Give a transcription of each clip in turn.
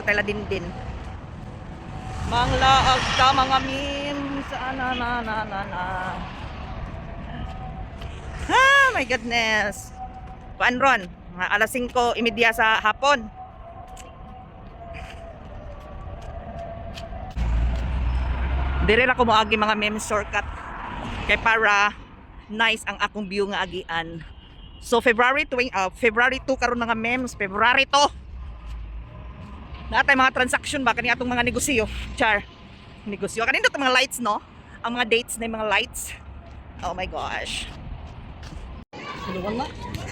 tala din. Manglaag ka mga memes. Ah, my goodness. Kuan ron, mga alas 5:30 sa hapon. Dire ra ko moagi mga memes shortcut kay para nice ang akong view nga agian. So February 2 karon mga memes, February to. Natay mga transaction ba kani atong mga negosyo. Char. Negosyo kanin to mga lights no. Ang mga dates na mga lights. Oh my gosh.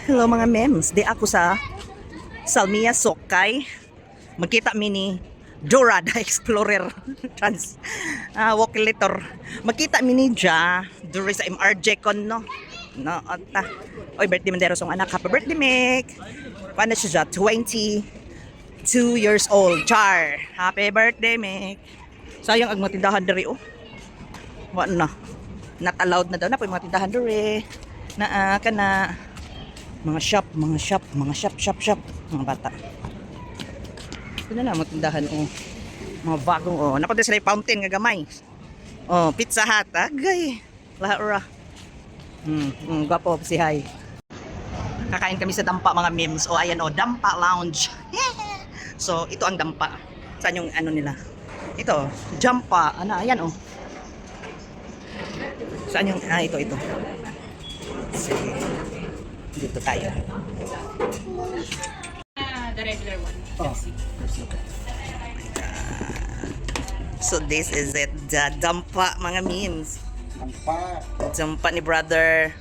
Hello mga memes. Di ako sa Salmia Sokay. Magkita mini Dora the Explorer Walkilator. Makita mini ja dure sa MRJ kon no. No ata. Oy birthday man dero song anak. Happy birthday Mick. Paano siya 22 years old. Char. Happy birthday Mick. Sayang ang matindahan dere oh. Wa na. Not allowed na daw na po yung mga tindahan dere. Na kana mga shop, mga bata. Ito na lang, matindahan oh. Mga bagong oh. Naku, sila yung fountain nga gamay. Oh, Pizza Hut, agay. Lahara. Gwapo si Hay. Kakain kami sa Dampa mga memes. Oh, ayan oh, Dampa Lounge. So, ito ang Dampa. Saan yung ano nila? Ito, Jampa. Ano, ayan oh. Saan yung, ito. Sige. Dito tayo. The regular one. Oh. So this is it. The Dampa mga memes. Dampa ni brother.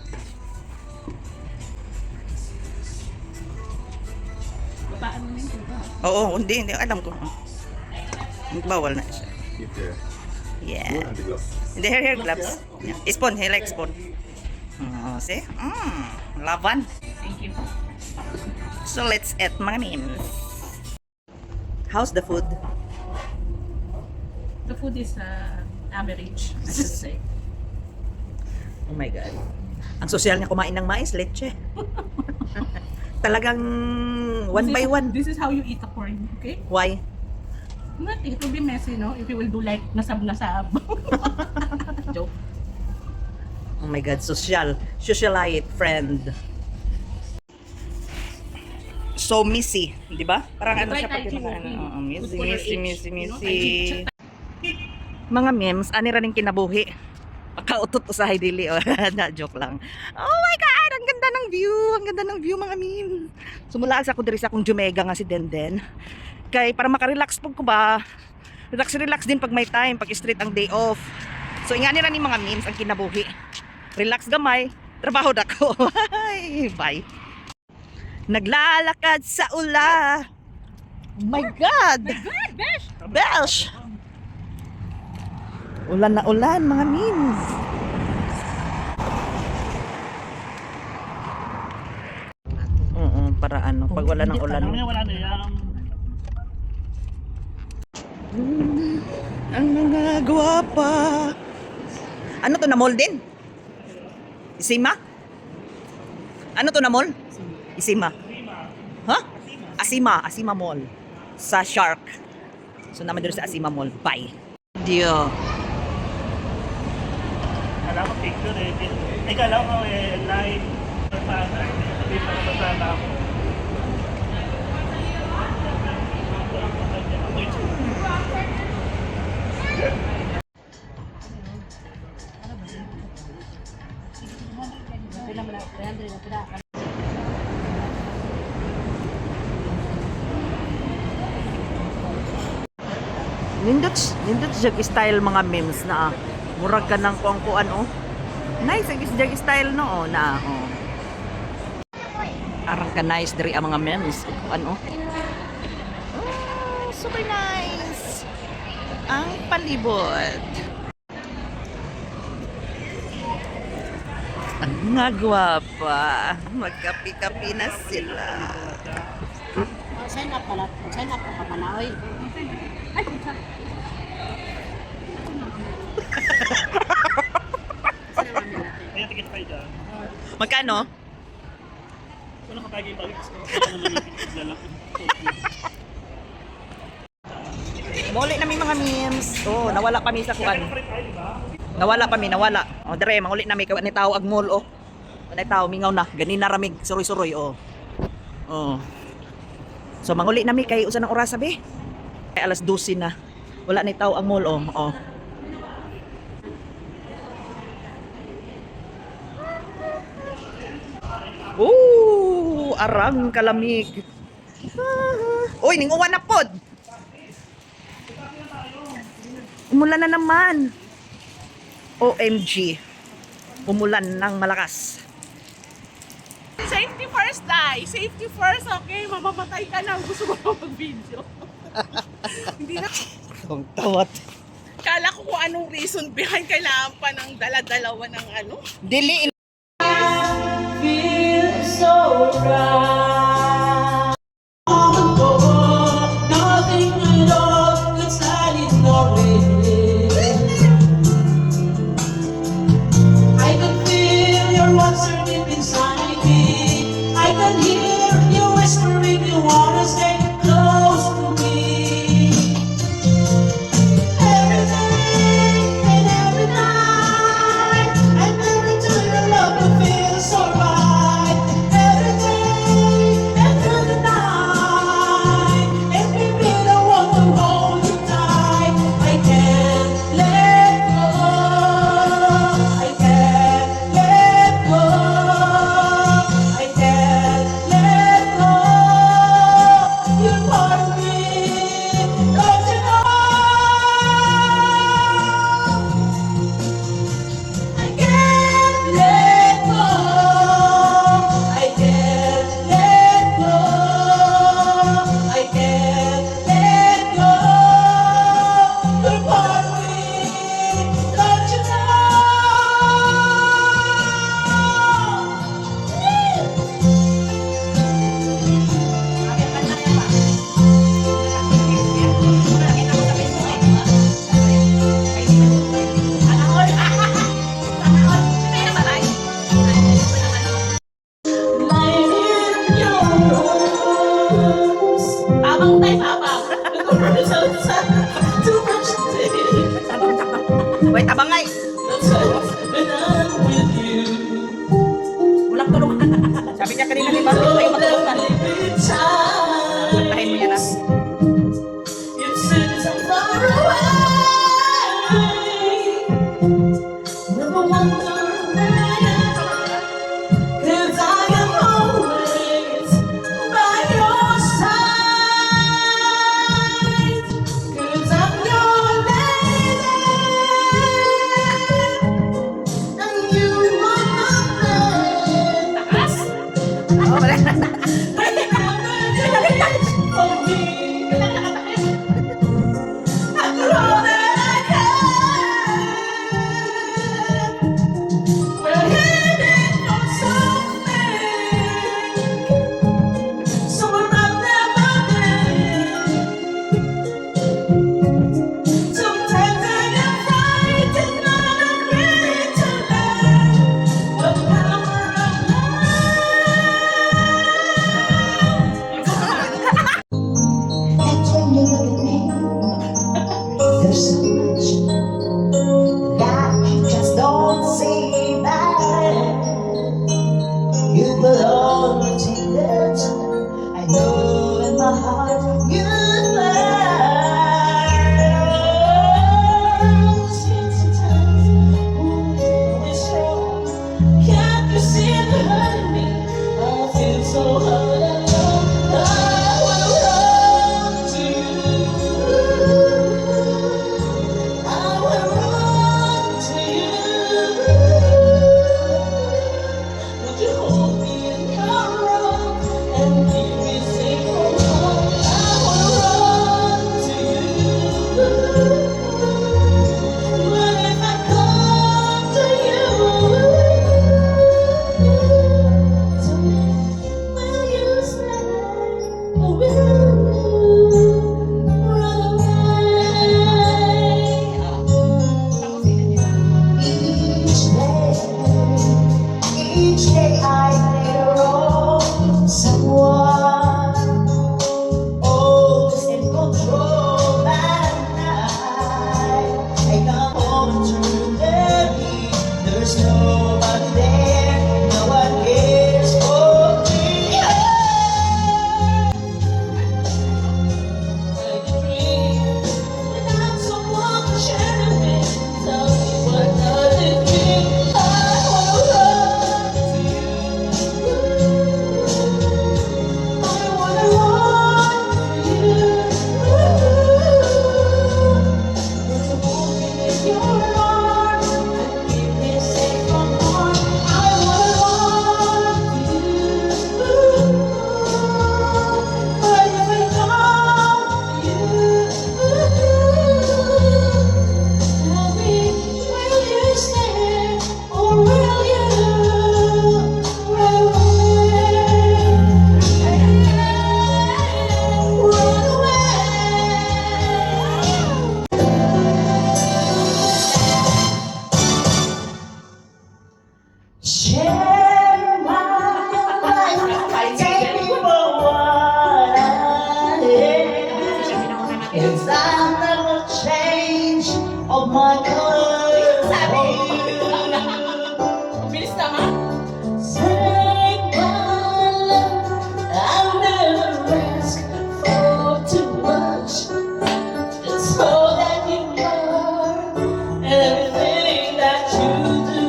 Babaan mo yun ba? Oo, hindi alam ko. Bawal na siya. Yeah. Hindi hair gloves. Yeah. Spoon, he like spoon. See? Laban. Thank you. So let's eat mga memes. How's the food? The food is average, I should say. Oh my God. Ang sosyal niya kumain ng mais, leche. Talagang one by one. This is how you eat a corn, okay? Why? Not, it will be messy, no? If you will do like nasab-nasab. Joke. Oh my God, socialite friend. So missy, di ba? Parang ano siya pag missy. Mga memes, ani ra ning kinabuhi. Pakautot usahay dili oh. Na joke lang. Oh my God, ang ganda ng view mga memes. Sumula sa ako diri sa akong Jumega nga si Denden. Kay para makarelax pag ko ba. Relax din pag may time, pag straight ang day off. So ingani ra ni mga memes ang kinabuhi. Relax gamay, trabaho dako. Bye. Naglalakad sa ula. Oh my God! Besh! Ulan na ulan, mga memes. Para ano, pag wala ng ulan. Wala na yan. Ang mga gwapa. Ano to na mall din? Isima? Ano to na mall? Isima. Ha? Asima Mall. Sa Shark. So naman dito sa Asima Mall. Bye. Dio. Alam ko picture eh. Ay, kala ko live. Sabi pa sa ako. Nindot jag style mga memes na murag ka ng kuan oh. Nice jag style no oh na oh. Arang ka nice diri ang mga memes kuan oh. Oh, super nice. Ang palibot. Ang mga gwapa. Magkapi-kapi na sila. Sign up pala. Sign up ka pala. Oy. Ay, Ayan, ticket pa dyan. Magkano? Wala ka tayo balik. Muli na may mga memes. Oh, nawala pa mi sa kuan. Nawala pa mi, nawala. Oh, dire manguli na mi ni tao ag mall oh. Kanay tao mingaw na, gani na ramig suroy-suroy oh. Oh. So manguli na mi kay usa ng oras sabi. Kay alas 12 na. Wala ni tao ang mall oh. Oh. Arang kalamig. Uy, ning uwan na pod. Umulan na naman. OMG. Umulan ng malakas. Safety first, Dai. Safety first, okay? Mamamatay ka na. Gusto mo mag-video. Hindi na. Ang tawat. Kala ko kung anong reason behind kailangan pa ng dala-dalawa ng ano. Dili. Feel so right. Nothing at all could stand in the way. I can feel your words are deep inside me. I can hear you whispering you wanna stay close to me. Every day and every night, I'm moving to your love to feel so right. Every day and through the night, let me be the one to hold you tight. I can't let go. I can't let go. I can't let go. You're part of me, don't you know? I can't let go. I can't let go. I can't let go. You're part of me, don't you know? Abang tayo, abang. Too much to take. Wait, abangay. When I'm with you. Ulang tulog. Sabi niya kanina ni Bakit tayo matulungan. Tahin mo yan ah. You said so far away. Never wonder where. 'Cause I am always by your side. 'Cause I'm your lady. And you are my man. Takas? Oh, wala. of my kind. Bilis naman. Take my love, I'll never ask for too much. It's all that you are and everything that you do.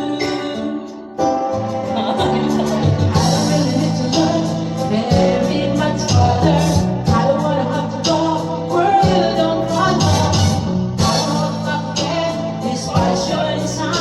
I don't really need to look very much further. I don't wanna have to go where you don't follow. I don't wanna forget this passion inside.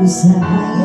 Sayang